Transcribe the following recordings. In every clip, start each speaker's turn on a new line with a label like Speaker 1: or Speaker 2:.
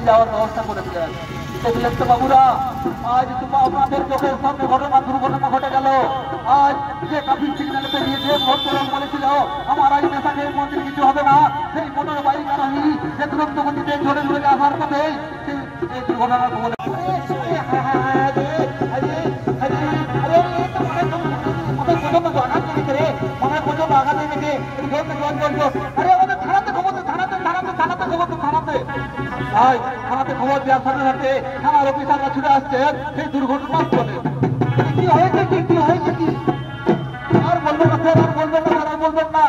Speaker 1: যাওয়ার ব্যবস্থা করে দিলেন। বাবুরা, আজ আপনাদের চোখের সামনে দুর্ঘটনা ঘটে গেল। আজ যে ট্রাফিক সিগন্যালে বেরিয়েছে ভোটগ্রহণ বলেছিল আমার আজ নেশাখের মন্দির কিছু হবে না, সেই মোটর বাইক আরোহী যে দ্রুত গতিতে ঝরে ঝরে আসার পথে এই দুর্ঘটনা আঘাত এনেছে। থানাতে খবর দেওয়ার সাথে সাথে থানার অফিসাররা ছুটে আসছেন সেই দুর্ঘটনার ফলে। কি হয়েছে কি হয়েছে কি আর বলবেন না স্যার, আর বলবেন না স্যার, আর বলবেন না।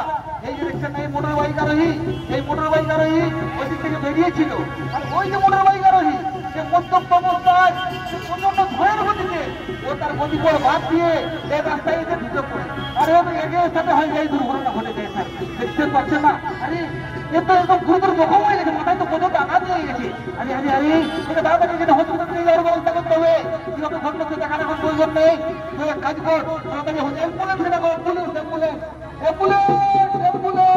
Speaker 1: এই যে দেখছেন এই মোটর বাইক আরোহী ওই দিক থেকে বেরিয়েছিল, আর ওই যে মোটর বাইক আরোহী যে মদ্যপ অবস্থায় প্রচন্ড ভয়ের গতিতে ও তার গতিপথ বাদ দিয়ে এই রাস্তায় এসে ঢুকে পড়ে, আর এগিয়ে সাথে হয় এই দুর্ঘটনা ঘটেছে। স্যার দেখতে পাচ্ছেন না? আরে এ তো একদম গুরুতর জখম হয়ে গেছে, মাথায় তো প্রচন্ড আঘাত লেগে গেছে। আরে এটা তাড়াতাড়ি যেটা হসপিটাল নিয়ে যাওয়ার ব্যবস্থা করতে হবে। কিভাবে ঘটনা দেখার এখন প্রয়োজন নেই, তুই এক কাজ কর, তাড়াতাড়ি ambulance, police, ambulance, ambulance, ambulance.